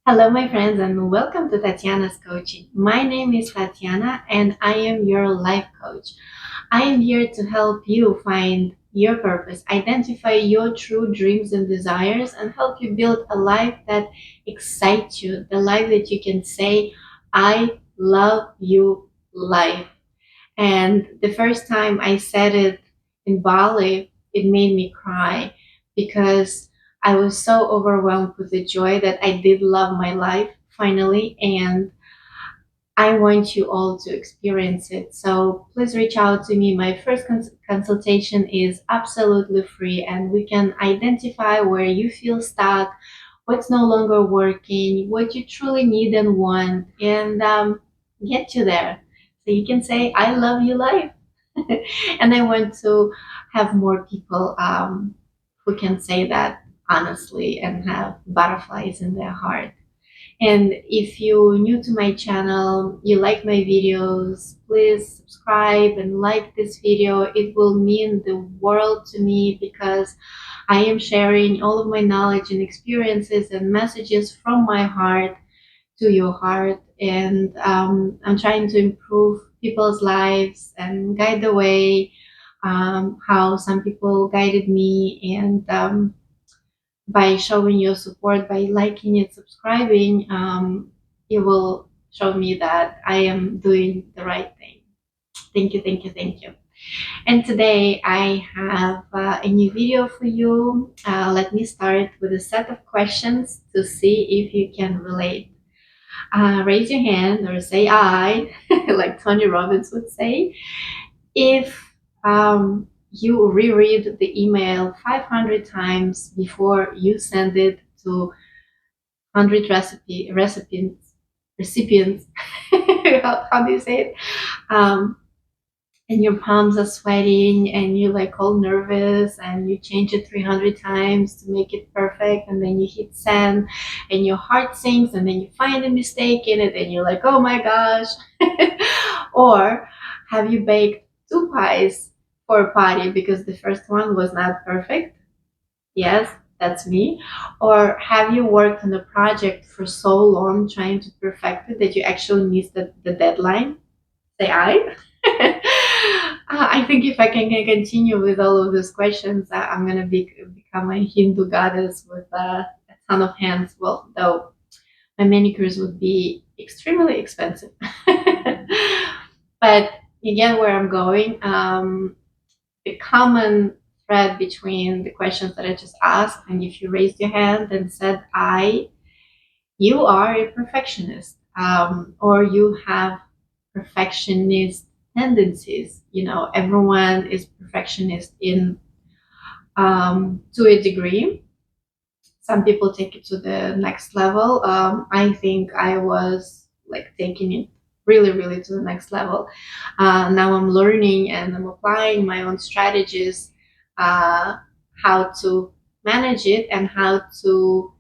Hello, my friends, and welcome to Tatiana's Coaching. My name is Tatiana, and I am your life coach. I am here to help you find your purpose, identify your true dreams and desires, and help you build a life that excites you, the life that you can say, I love you life. And the first time I said it in Bali, it made me cry because I was so overwhelmed with the joy that I did love my life finally. And I want you all to experience it. So please reach out to me. My first consultation is absolutely free, and we can identify where you feel stuck, what's no longer working, what you truly need and want, and get you there. So you can say, I love you life. And I want to have more people who can say that honestly and have butterflies in their heart. And if you're new to my channel, you like my videos, please subscribe and like this video. It will mean the world to me because I am sharing all of my knowledge and experiences and messages from my heart to your heart. And I'm trying to improve people's lives and guide the way, how some people guided me. And by showing your support, by liking and subscribing, you will show me that I am doing the right thing. Thank you, thank you, thank you. And today I have a new video for you. Let me start with a set of questions to see if you can relate. Raise your hand or say I, like Tony Robbins would say, if you reread the email 500 times before you send it to 100 recipients. How do you say it? Um, and your palms are sweating and you're like all nervous and you change it 300 times to make it perfect, and then you hit send and your heart sinks and then you find a mistake in it and you're like, oh my gosh. Or have you baked two pies for a party because the first one was not perfect? Yes, that's me. Or have you worked on a project for so long trying to perfect it that you actually missed the deadline? Say I. I think if I can continue with all of these questions, I'm going to become a Hindu goddess with a ton of hands. Well, though my manicures would be extremely expensive. But again, where I'm going, the common thread between the questions that I just asked, and if you raised your hand and said I, you are a perfectionist, or you have perfectionist tendencies. You know, everyone is perfectionist in to a degree. Some people take it to the next level. I think I was like taking it really, really to the next level. Now I'm learning and I'm applying my own strategies, uh, how to manage it and how to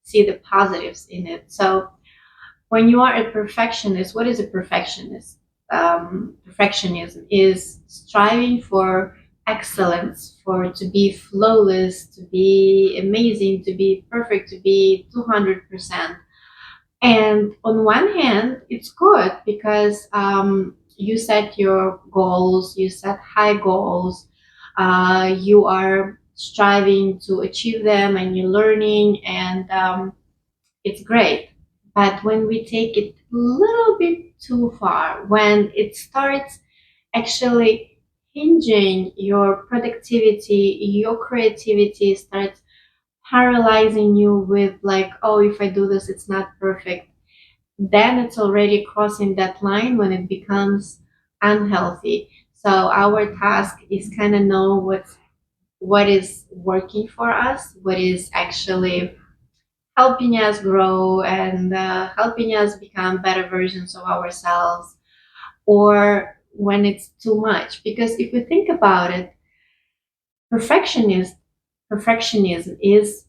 see the positives in it. So when you are a perfectionist, what is a perfectionist? Perfectionism is striving for excellence, for to be flawless, to be amazing, to be perfect, to be 200%. And on one hand, it's good because you set your goals, you set high goals, you are striving to achieve them, and you're learning, and it's great. But when we take it a little bit too far, when it starts actually hinging your productivity, your creativity starts paralyzing you with like, oh, if I do this, it's not perfect, then it's already crossing that line when it becomes unhealthy. So our task is kind of know what is working for us, what is actually helping us grow and helping us become better versions of ourselves, or when it's too much. Because if we think about it, perfectionist perfectionism is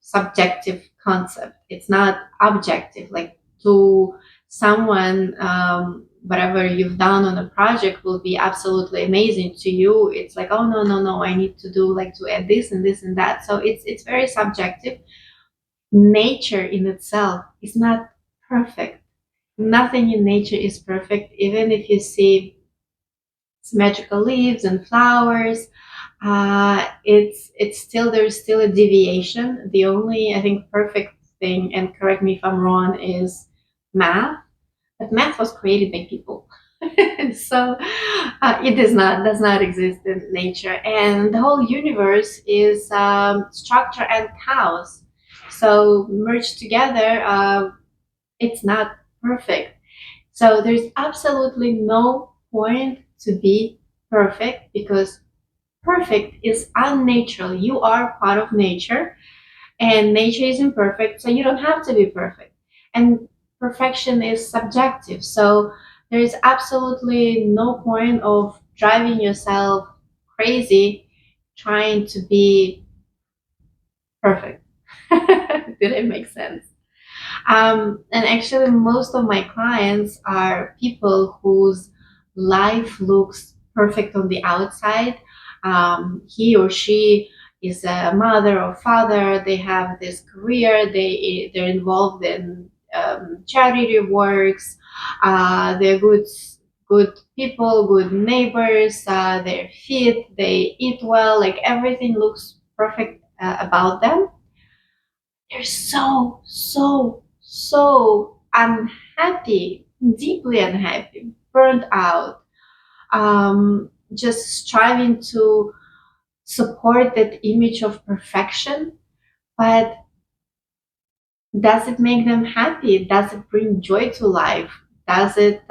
subjective concept. It's not objective. Like to someone, whatever you've done on a project will be absolutely amazing to you. It's like, oh no, no, no, I need to do like to add this and this and that. So it's very subjective. Nature in itself is not perfect. Nothing in nature is perfect. Even if you see symmetrical leaves and flowers, it's still, there's still a deviation. The only, I think, perfect thing, and correct me if I'm wrong, is math. But math was created by people. So it does not exist in nature, and the whole universe is structure and chaos. So merged together, it's not perfect. So there's absolutely no point to be perfect, because perfect is unnatural. You are part of nature, and nature is imperfect, so you don't have to be perfect. And perfection is subjective. So there is absolutely no point of driving yourself crazy trying to be perfect. Did it make sense? And actually, most of my clients are people whose life looks perfect on the outside. He or she is a mother or father. They have this career. They're involved in charity works. They're good people, good neighbors. They're fit. They eat well. Like everything looks perfect about them. They're so unhappy, deeply unhappy, burnt out, just striving to support that image of perfection. But does it make them happy? Does it bring joy to life? Does it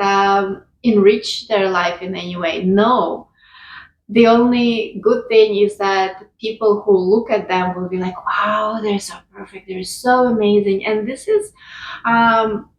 enrich their life in any way? No. The only good thing is that people who look at them will be like, wow, they're so perfect, they're so amazing. And this is um,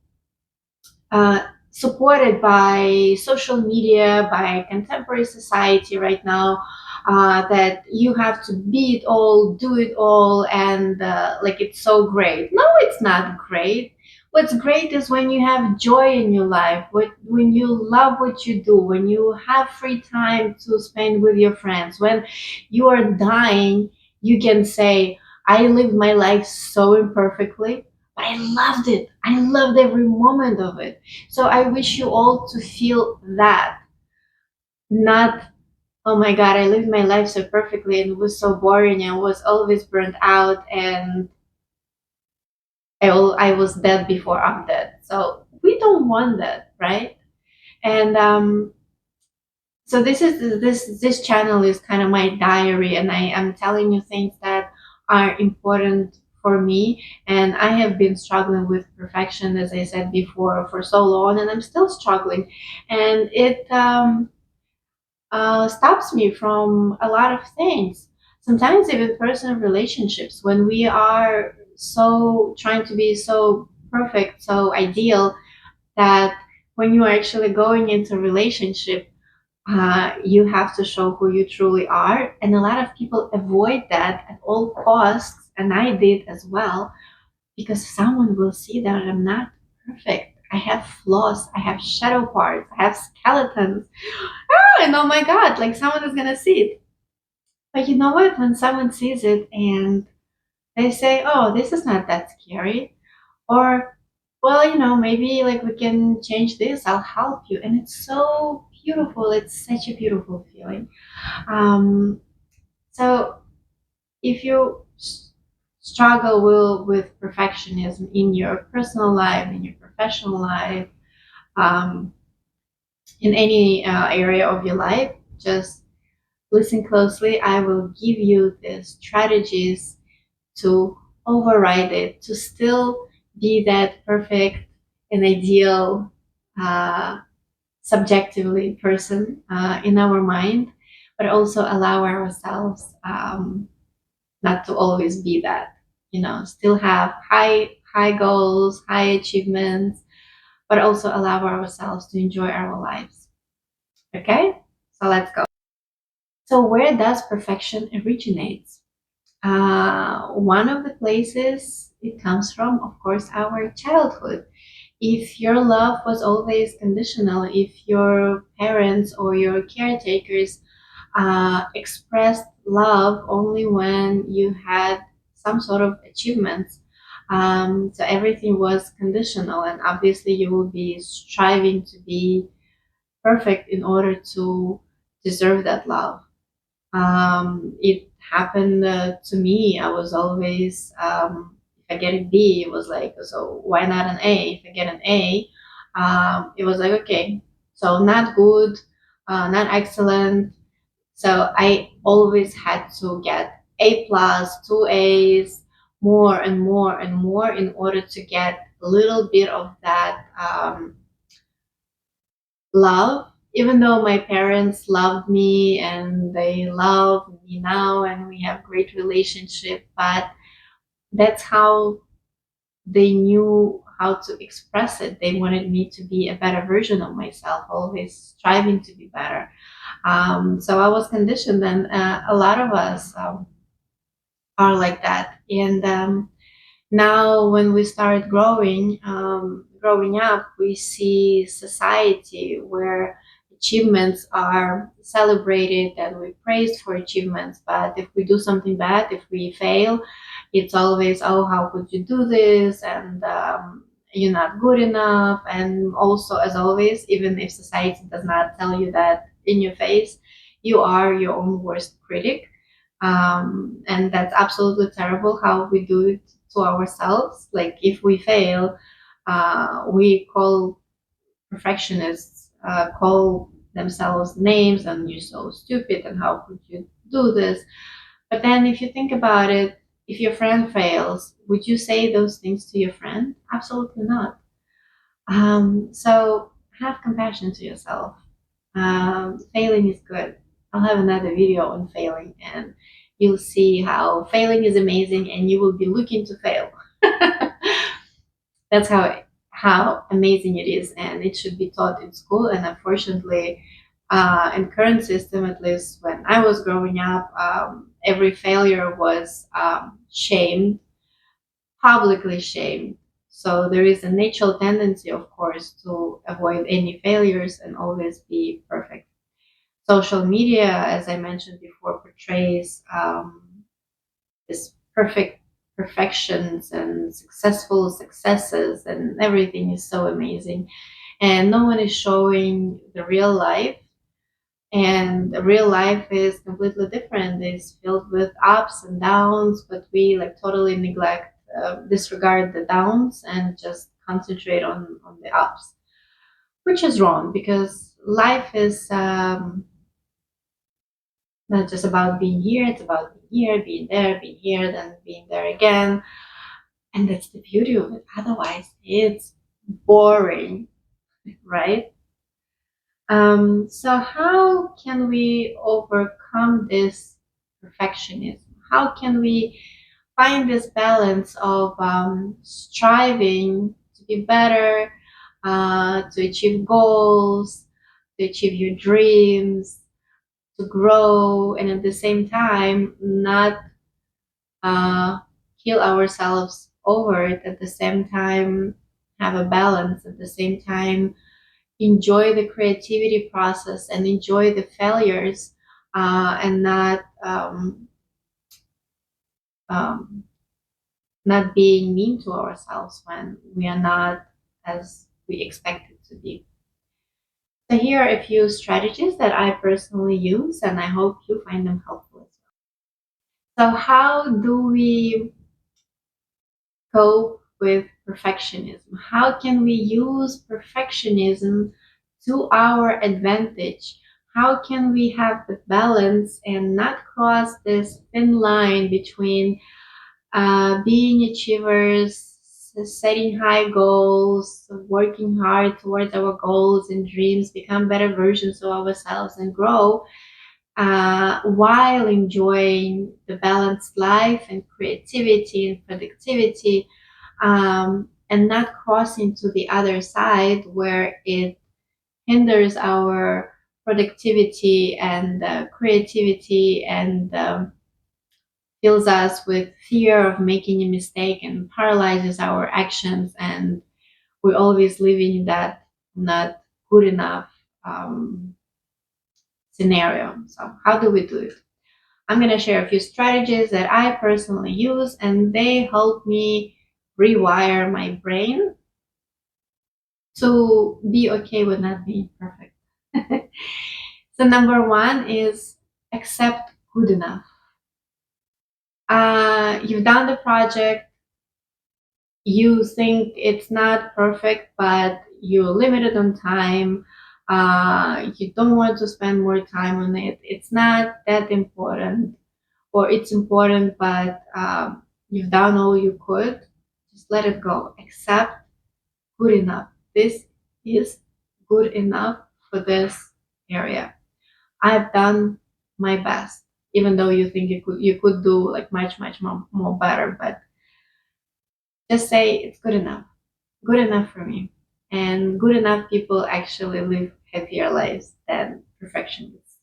supported by social media, by contemporary society right now, that you have to be it all, do it all, and like it's so great. No, it's not great. What's great is when you have joy in your life, when you love what you do, when you have free time to spend with your friends, when you are dying, you can say, I lived my life so imperfectly, but I loved it. I loved every moment of it. So I wish you all to feel that, not, oh my God, I lived my life so perfectly and it was so boring and I was always burnt out and I was dead before I'm dead. So we don't want that, right? And so this channel is kind of my diary, and I am telling you things that are important for me. And I have been struggling with perfection, as I said before, for so long, and I'm still struggling. And it stops me from a lot of things. Sometimes even personal relationships, when we are so trying to be so perfect, so ideal, that when you are actually going into a relationship, you have to show who you truly are. And a lot of people avoid that at all costs. And I did as well, because someone will see that I'm not perfect. I have flaws, I have shadow parts, I have skeletons. And oh my God, like someone is going to see it. But you know what? When someone sees it and they say, oh, this is not that scary, or, well, maybe like we can change this, I'll help you. And it's so beautiful. It's such a beautiful feeling. Um, so if you struggle with perfectionism in your personal life, in your professional life, um, in any area of your life, just listen closely. I will give you the strategies to override it, to still be that perfect and ideal, uh, subjectively person in our mind, but also allow ourselves not to always be that. Still have high goals, high achievements, but also allow ourselves to enjoy our lives. Okay, so let's go. So where does perfection originate? One of the places it comes from, of course, our childhood. If your love was always conditional, if your parents or your caretakers expressed love only when you had some sort of achievements, so everything was conditional, and obviously you will be striving to be perfect in order to deserve that love. It happened to me. I was always, if I get a B, it was like, so why not an A? If I get an A, it was like, okay, so not good, not excellent. So I always had to get A plus, two A's, more and more and more in order to get a little bit of that love, even though my parents loved me and they love me now and we have great relationship, but that's how they knew how to express it. They wanted me to be a better version of myself, always striving to be better. So I was conditioned, and a lot of us are like that. And now when we start growing up, we see society where achievements are celebrated and we praised for achievements, but if we do something bad, if we fail, it's always, oh, how could you do this, and you're not good enough. And also, as always, even if society does not tell you that in your face, you are your own worst critic. And that's absolutely terrible how we do it to ourselves. Like if we fail, we call perfectionists, call themselves names, and you're so stupid, and how could you do this? But then if you think about it, if your friend fails, would you say those things to your friend? Absolutely not. So have compassion to yourself. Failing is good. I'll have another video on failing, and you'll see how failing is amazing, and you will be looking to fail. That's how amazing it is, and it should be taught in school. And unfortunately, in current system, at least when I was growing up, every failure was shamed, publicly shamed. So there is a natural tendency, of course, to avoid any failures and always be perfect. Social media, as I mentioned before, portrays this perfections and successful successes, and everything is so amazing. And no one is showing the real life. And the real life is completely different. It's filled with ups and downs, but we like totally neglect, disregard the downs and just concentrate on the ups, which is wrong because life is not just about being here, it's about being here, being here, then being there again. And that's the beauty of it. Otherwise, it's boring, right? So, how can we overcome this perfectionism? How can we find this balance of striving to be better, to achieve goals, to achieve your dreams, to grow, and at the same time, not uh, kill ourselves over it, at the same time, have a balance, at the same time, enjoy the creativity process and enjoy the failures, and um, not being mean to ourselves when we are not as we expected to be. So here are a few strategies that I personally use, and I hope you find them helpful as well. So how do we cope with perfectionism? How can we use perfectionism to our advantage? How can we have the balance and not cross this thin line between being achievers, setting high goals, working hard towards our goals and dreams, become better versions of ourselves and grow, while enjoying the balanced life and creativity and productivity, and not crossing to the other side where it hinders our productivity and creativity, and fills us with fear of making a mistake and paralyzes our actions, and we're always living in that not good enough um, scenario. So how do we do it? I'm going to share a few strategies that I personally use, and they help me rewire my brain to be okay with not being perfect. So number one is accept good enough. You've done the project, you think it's not perfect, but you're limited on time. You don't want to spend more time on it. It's not that important, or it's important, but you've done all you could. Just let it go. Accept good enough. This is good enough for this area. I've done my best, even though you think you could do like much more better, but just say it's good enough for me. And good enough people actually live happier lives than perfectionists.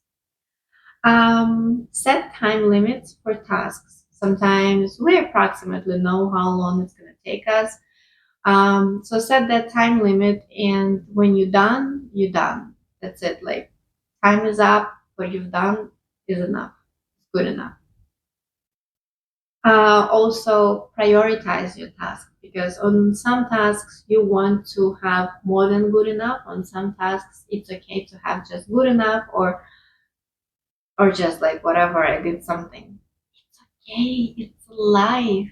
Set time limits for tasks. Sometimes we approximately know how long it's going to take us. So set that time limit, and when you're done, you're done. That's it. Like, time is up. What you've done is enough. It's good enough. Also, prioritize your task, because on some tasks you want to have more than good enough. On some tasks, it's okay to have just good enough, or just like whatever. I did something. It's okay. It's life.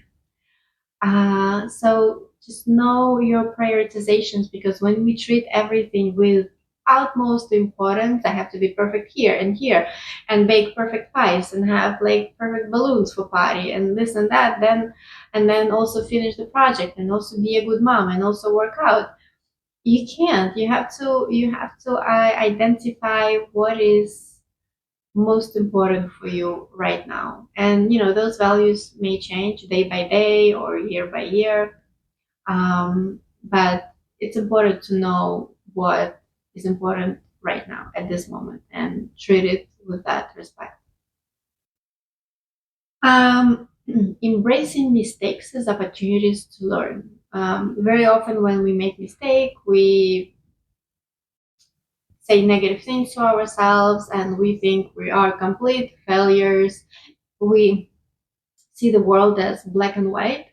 So just know your prioritizations, because when we treat everything with utmost importance, I have to be perfect here and here, and bake perfect pies, and have like perfect balloons for party, and this and that, then also finish the project, and also be a good mom, and also work out. You can't. You have to identify what is most important for you right now, and those values may change day by day or year by year, but it's important to know what is important right now at this moment and treat it with that respect. um, Embracing mistakes as opportunities to learn. Very often when we make mistake, we say negative things to ourselves, and we think we are complete failures. We see the world as black and white.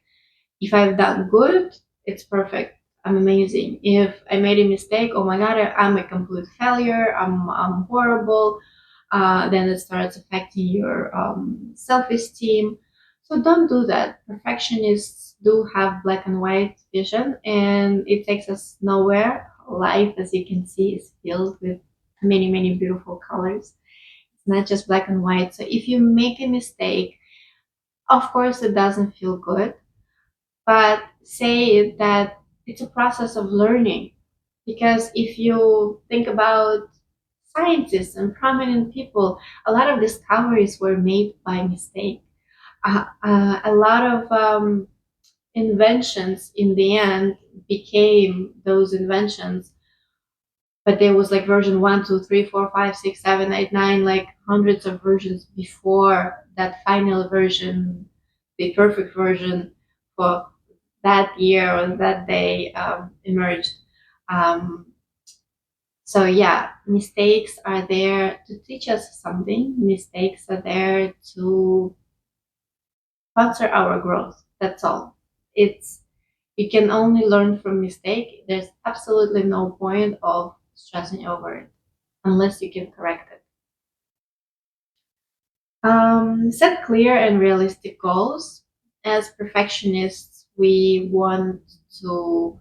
If I've done good, it's perfect. I'm amazing. If I made a mistake, oh my god, I'm a complete failure. I'm horrible. Then it starts affecting your self-esteem. So don't do that. Perfectionists do have black and white vision, and it takes us nowhere. Life, as you can see, is filled with many beautiful colors. It's not just black and white. So if you make a mistake, of course, it doesn't feel good, but say that it's a process of learning. Because if you think about scientists and prominent people, a lot of discoveries were made by mistake. A lot of inventions in the end became those inventions, but there was like version 1, 2, 3, 4, 5, 6, 7, 8, 9, like hundreds of versions before that final version, the perfect version for that year or that day emerged. Um, so yeah, mistakes are there to teach us something. Mistakes are there to sponsor our growth. That's all. It's You can only learn from mistake. There's absolutely no point of stressing over it unless you can correct it. Set clear and realistic goals. As perfectionists, we want to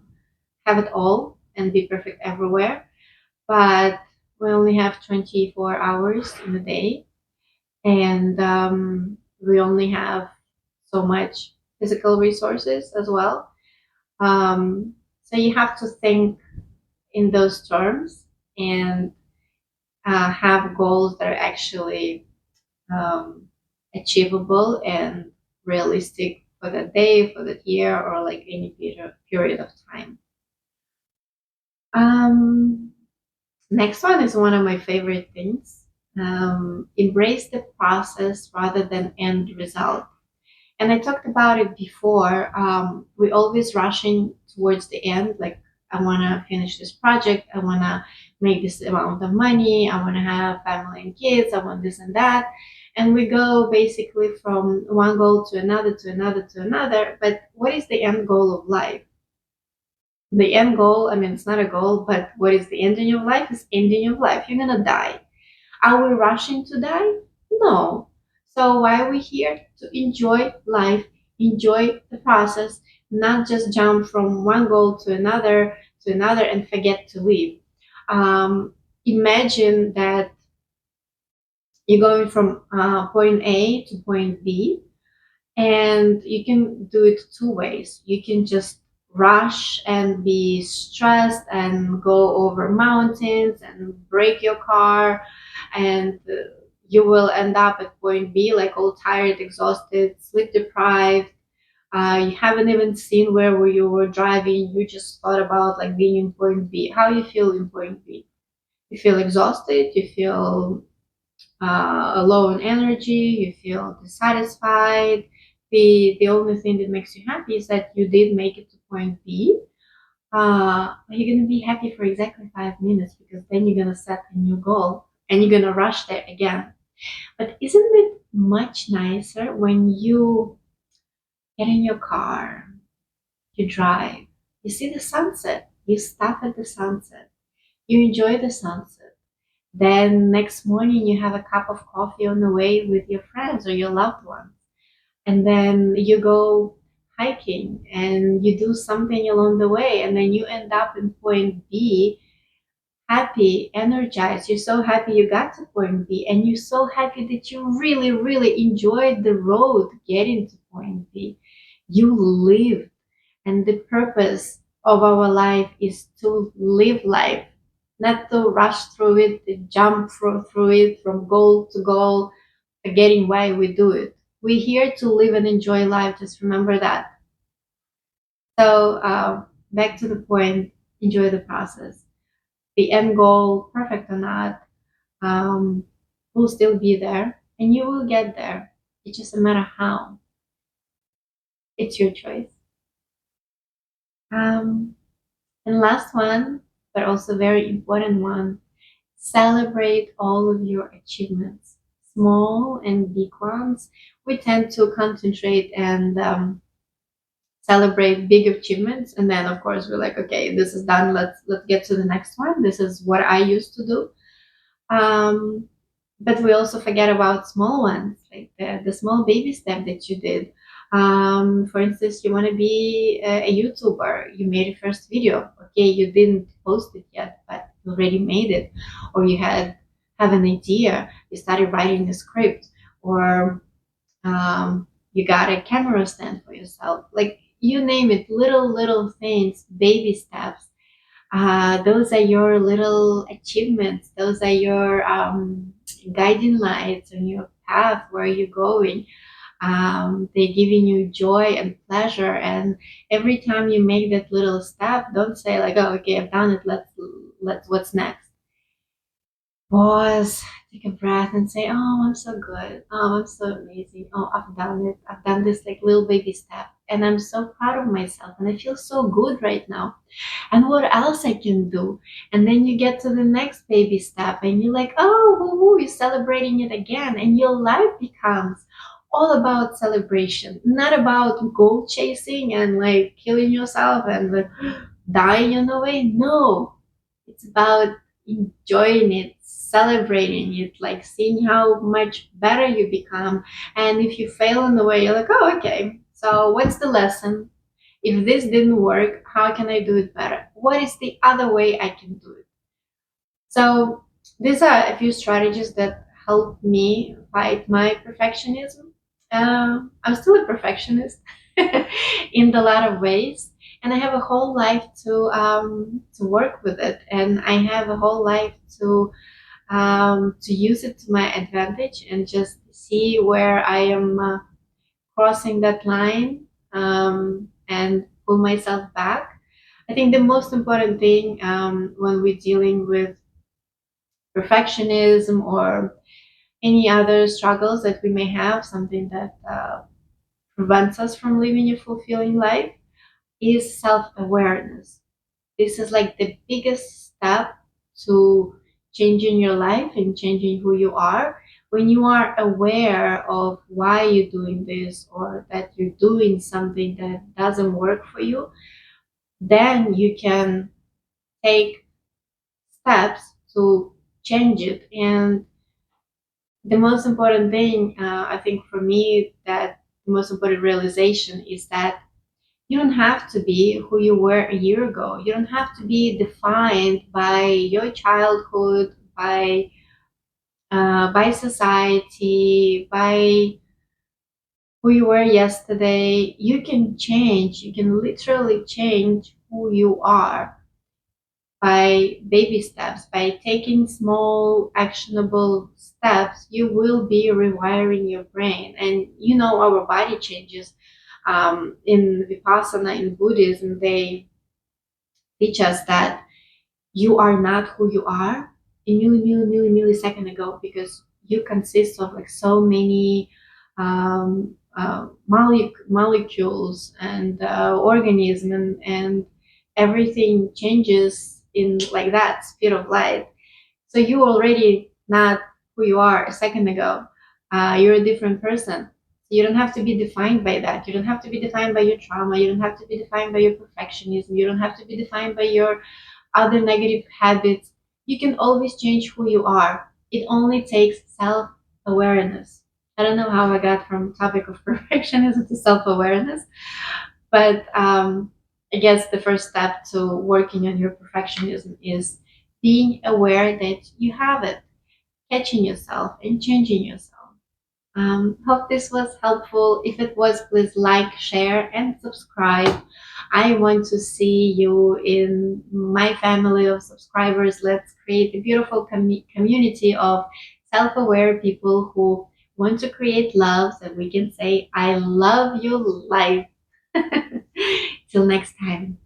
have it all and be perfect everywhere, but we only have 24 hours in a day, and we only have so much physical resources as well. So you have to think in those terms, and have goals that are actually um, achievable and realistic for the day, for the year, or like any period of time. Um, Next one is one of my favorite things. Embrace the process rather than end result. And I talked about it before. We always rushing towards the end, like I want to finish this project. I want to make this amount of money. I want to have family and kids. I want this and that. And we go basically from one goal to another, to another, to another. But what is the end goal of life? The end goal, I mean, it's not a goal, but what is the ending of life is ending of life. You're going to die. Are we rushing to die? No. So why are we here? To enjoy life, enjoy the process, not just jump from one goal to another and forget to live. Imagine that you're going from point A to point B, and you can do it two ways. You can just rush and be stressed and go over mountains and break your car, and you will end up at point B like all tired, exhausted, sleep deprived. You haven't even seen where you were driving. You just thought about like being in point B. How you feel in point B? You feel exhausted. You feel low in energy, you feel dissatisfied. The only thing that makes you happy is that you did make it to point B. You're gonna be happy for exactly 5 minutes because then you're gonna set a new goal and you're gonna rush there again. But isn't it much nicer when you get in your car, you drive, you see the sunset, you stop at the sunset, you enjoy the sunset. Then next morning you have a cup of coffee on the way with your friends or your loved ones. And then you go hiking and you do something along the way and then you end up in point B happy, energized. You're so happy you got to point B and you're so happy that you really, really enjoyed the road getting to point B. You live, and the purpose of our life is to live life, not to rush through it, to jump through it from goal to goal, forgetting why we do it. We're here to live and enjoy life. Just remember that. So, back to the point, enjoy the process. The end goal, perfect or not, will still be there and you will get there. It's just a matter how. It's your choice. Um, and last one, but also very important one, celebrate all of your achievements, small and big ones. We tend to concentrate and celebrate big achievements, and then of course we're like, okay, this is done. Let's get to the next one. This is what I used to do. Um, but we also forget about small ones, like the small baby step that you did. For instance, you want to be a YouTuber. You made a first video. Okay, you didn't post it yet, but you already made it. Or you have an idea. You started writing a script, or you got a camera stand for yourself. Like you name it, little things, baby steps. Those are your little achievements. Those are your guiding lights on your path where you're going. They're giving you joy and pleasure. And every time you make that little step, don't say like, "Oh, okay, I've done it. Let's what's next." Pause, take a breath, and say, "Oh, I'm so good. Oh, I'm so amazing. Oh, I've done it. I've done this like little baby step, and I'm so proud of myself, and I feel so good right now. And what else I can do?" And then you get to the next baby step, and you're like, "Oh, woo, woo," you're celebrating it again, and your life becomes all about celebration, not about goal chasing and like killing yourself and like dying on the way. No, it's about enjoying it, celebrating it, like seeing how much better you become. And if you fail on the way, you're like, oh, okay, so what's the lesson? If this didn't work, how can I do it better? What is the other way I can do it? So these are a few strategies that help me fight my perfectionism. I'm still a perfectionist in a lot of ways, and I have a whole life to work with it, and I have a whole life to use it to my advantage and just see where I am crossing that line and pull myself back. I think the most important thing when we're dealing with perfectionism or any other struggles that we may have, something that prevents us from living a fulfilling life, is self awareness. this is like the biggest step to changing your life and changing who you are. When you are aware of why you're doing this or that you're doing something that doesn't work for you, then you can take steps to change it. And the most important thing, I think for me, that the most important realization is that you don't have to be who you were a year ago. You don't have to be defined by your childhood, by society, by who you were yesterday. You can change. You can literally change who you are by baby steps, by taking small actionable steps. You will be rewiring your brain, and you know our body changes. In Vipassana, in Buddhism, they teach us that you are not who you are a millisecond ago, because you consist of like so many molecules and organism, and everything changes in like that speed of light. So you already not who you are a second ago. You're a different person. You don't have to be defined by that. You don't have to be defined by your trauma. You don't have to be defined by your perfectionism. You don't have to be defined by your other negative habits. You can always change who you are. It only takes self awareness. I don't know how I got from topic of perfectionism to self awareness, but I guess the first step to working on your perfectionism is being aware that you have it, catching yourself and changing yourself. Hope this was helpful. If it was, please like, share, and subscribe. I want to see you in my family of subscribers. Let's create a beautiful community of self aware people who want to create love so we can say, I love you, life. Till next time.